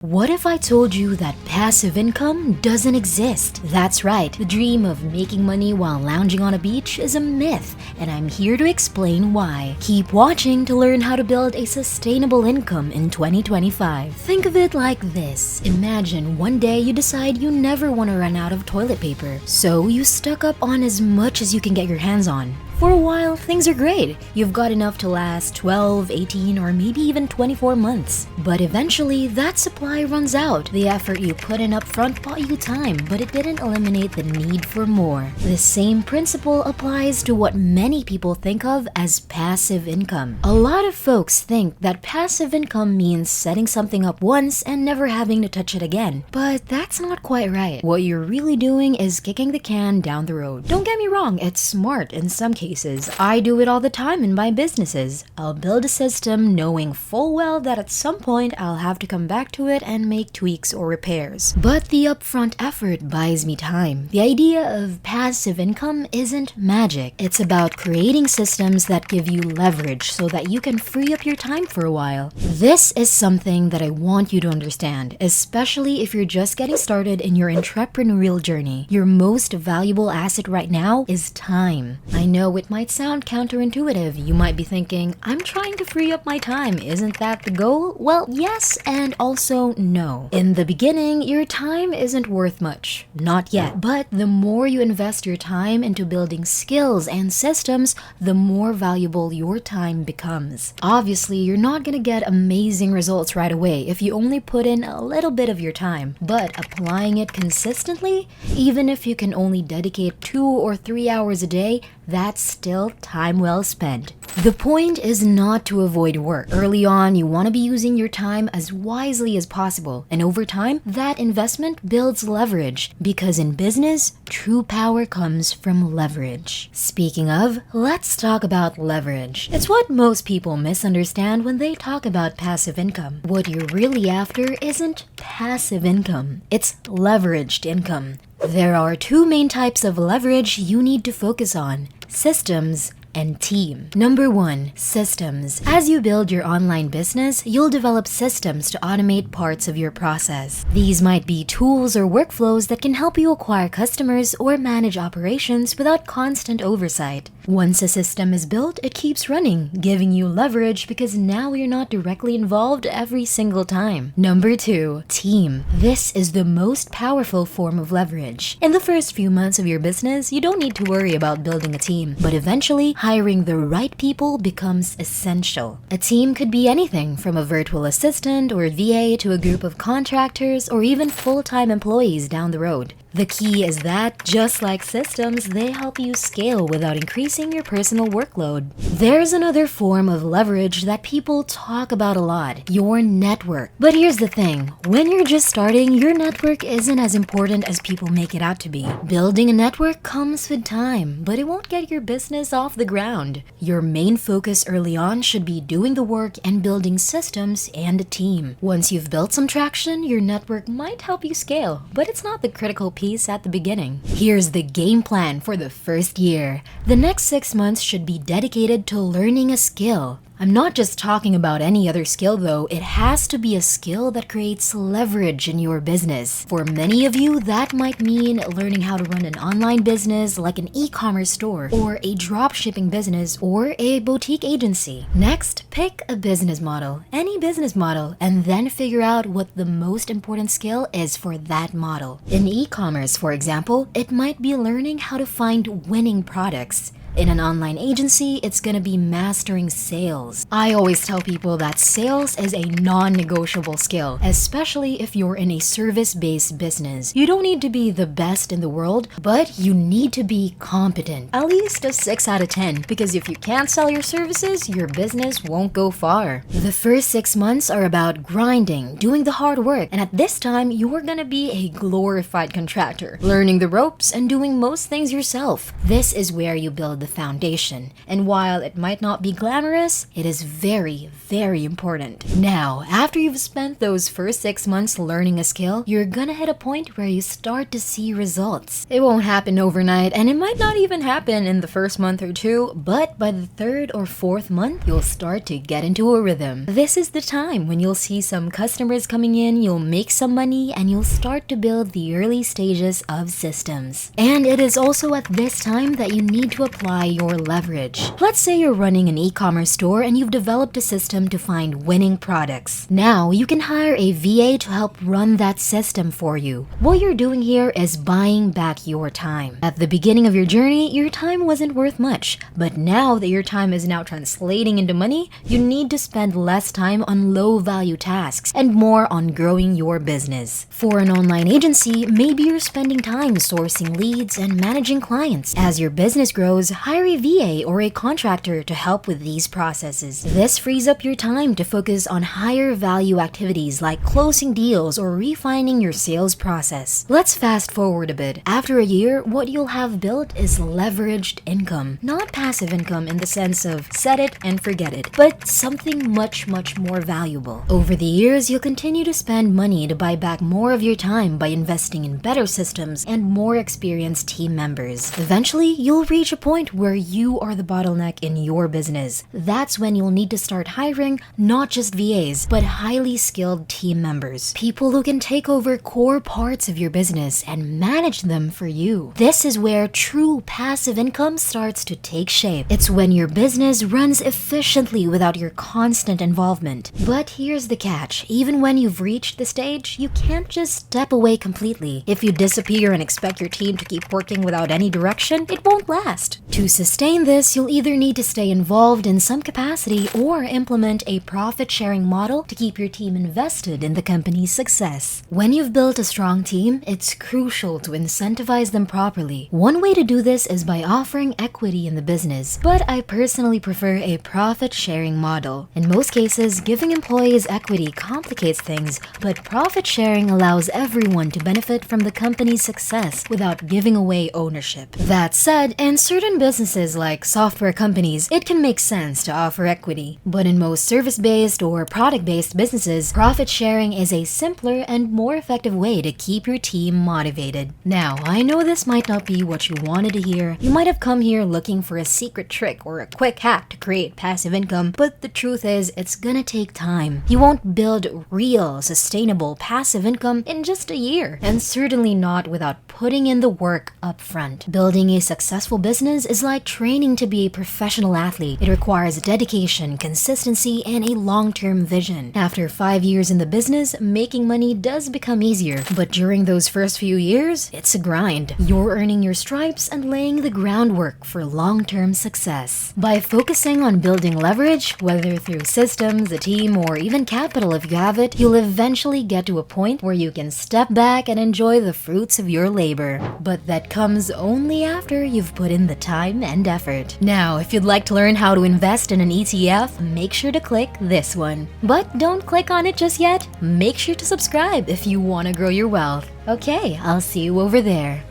What if I told you that passive income doesn't exist? That's right, the dream of making money while lounging on a beach is a myth, and I'm here to explain why. Keep watching to learn how to build a sustainable income in 2025. Think of it like this. Imagine one day you decide you never want to run out of toilet paper, so you stock up on as much as you can get your hands on. For a while, things are great. You've got enough to last 12, 18, or maybe even 24 months. But eventually, that supply runs out. The effort you put in up front bought you time, but it didn't eliminate the need for more. The same principle applies to what many people think of as passive income. A lot of folks think that passive income means setting something up once and never having to touch it again. But that's not quite right. What you're really doing is kicking the can down the road. Don't get me wrong, it's smart in some cases. I do it all the time in my businesses. I'll build a system knowing full well that at some point I'll have to come back to it and make tweaks or repairs. But the upfront effort buys me time. The idea of passive income isn't magic. It's about creating systems that give you leverage so that you can free up your time for a while. This is something that I want you to understand, especially if you're just getting started in your entrepreneurial journey. Your most valuable asset right now is time. I know it might sound counterintuitive. You might be thinking, I'm trying to free up my time. Isn't that the goal? Well, yes, and also no. In the beginning, your time isn't worth much. Not yet. But the more you invest your time into building skills and systems, the more valuable your time becomes. Obviously, you're not gonna get amazing results right away if you only put in a little bit of your time. But applying it consistently, even if you can only dedicate 2 or 3 hours a day, that's still time well spent. The point is not to avoid work. Early on, you want to be using your time as wisely as possible, and over time, that investment builds leverage, because in business, true power comes from leverage. Speaking of, let's talk about leverage. It's what most people misunderstand when they talk about passive income. What you're really after isn't passive income, it's leveraged income. There are 2 main types of leverage you need to focus on: systems and team. Number 1, systems. As you build your online business, you'll develop systems to automate parts of your process. These might be tools or workflows that can help you acquire customers or manage operations without constant oversight. Once a system is built, it keeps running, giving you leverage because now you're not directly involved every single time. Number 2, team. This is the most powerful form of leverage. In the first few months of your business, you don't need to worry about building a team, but eventually, hiring the right people becomes essential. A team could be anything from a virtual assistant or VA to a group of contractors or even full-time employees down the road. The key is that, just like systems, they help you scale without increasing your personal workload. There's another form of leverage that people talk about a lot: your network. But here's the thing, when you're just starting, your network isn't as important as people make it out to be. Building a network comes with time, but it won't get your business off the ground. Your main focus early on should be doing the work and building systems and a team. Once you've built some traction, your network might help you scale, but it's not the critical piece at the beginning. Here's the game plan for the first year. The next 6 months should be dedicated to learning a skill. I'm not just talking about any other skill though, it has to be a skill that creates leverage in your business. For many of you, that might mean learning how to run an online business like an e-commerce store, or a dropshipping business, or a boutique agency. Next, pick a business model, any business model, and then figure out what the most important skill is for that model. In e-commerce, for example, it might be learning how to find winning products. In an online agency, it's gonna be mastering sales. I always tell people that sales is a non-negotiable skill, especially if you're in a service-based business. You don't need to be the best in the world, but you need to be competent. At least a 6 out of 10, because if you can't sell your services, your business won't go far. The first 6 months are about grinding, doing the hard work, and at this time, you're gonna be a glorified contractor, learning the ropes and doing most things yourself. This is where you build build the foundation. And while it might not be glamorous, it is very, very important. Now, after you've spent those first 6 months learning a skill, you're gonna hit a point where you start to see results. It won't happen overnight, and it might not even happen in the first month or two, but by the third or fourth month, you'll start to get into a rhythm. This is the time when you'll see some customers coming in, you'll make some money, and you'll start to build the early stages of systems. And it is also at this time that you need to apply your leverage. Let's say you're running an e-commerce store and you've developed a system to find winning products. Now, you can hire a VA to help run that system for you. What you're doing here is buying back your time. At the beginning of your journey, your time wasn't worth much, but now that your time is now translating into money, you need to spend less time on low-value tasks and more on growing your business. For an online agency, maybe you're spending time sourcing leads and managing clients. As your business grows, hire a VA or a contractor to help with these processes. This frees up your time to focus on higher value activities like closing deals or refining your sales process. Let's fast forward a bit. After a year, what you'll have built is leveraged income. Not passive income in the sense of set it and forget it, but something much more valuable. Over the years, you'll continue to spend money to buy back more of your time by investing in better systems and more experienced team members. Eventually, you'll reach a point where you are the bottleneck in your business. That's when you'll need to start hiring not just VAs, but highly skilled team members. People who can take over core parts of your business and manage them for you. This is where true passive income starts to take shape. It's when your business runs efficiently without your constant involvement. But here's the catch. Even when you've reached the stage, you can't just step away completely. If you disappear and expect your team to keep working without any direction, it won't last. To sustain this, you'll either need to stay involved in some capacity or implement a profit-sharing model to keep your team invested in the company's success. When you've built a strong team, it's crucial to incentivize them properly. One way to do this is by offering equity in the business, but I personally prefer a profit-sharing model. In most cases, giving employees equity complicates things, but profit-sharing allows everyone to benefit from the company's success without giving away ownership. That said, in certain businesses like software companies, it can make sense to offer equity. But in most service-based or product-based businesses, profit-sharing is a simpler and more effective way to keep your team motivated. Now, I know this might not be what you wanted to hear. You might have come here looking for a secret trick or a quick hack to create passive income, but the truth is, it's gonna take time. You won't build real, sustainable passive income in just a year, and certainly not without putting in the work up front. Building a successful business is like training to be a professional athlete. It requires dedication, consistency, and a long-term vision. After 5 years in the business, making money does become easier, but during those first few years, it's a grind. You're earning your stripes and laying the groundwork for long-term success. By focusing on building leverage, whether through systems, a team, or even capital if you have it, you'll eventually get to a point where you can step back and enjoy the fruits of your labor. But that comes only after you've put in the time and effort. Now, if you'd like to learn how to invest in an ETF, make sure to click this one. But don't click on it just yet. Make sure to subscribe if you want to grow your wealth. Okay, I'll see you over there.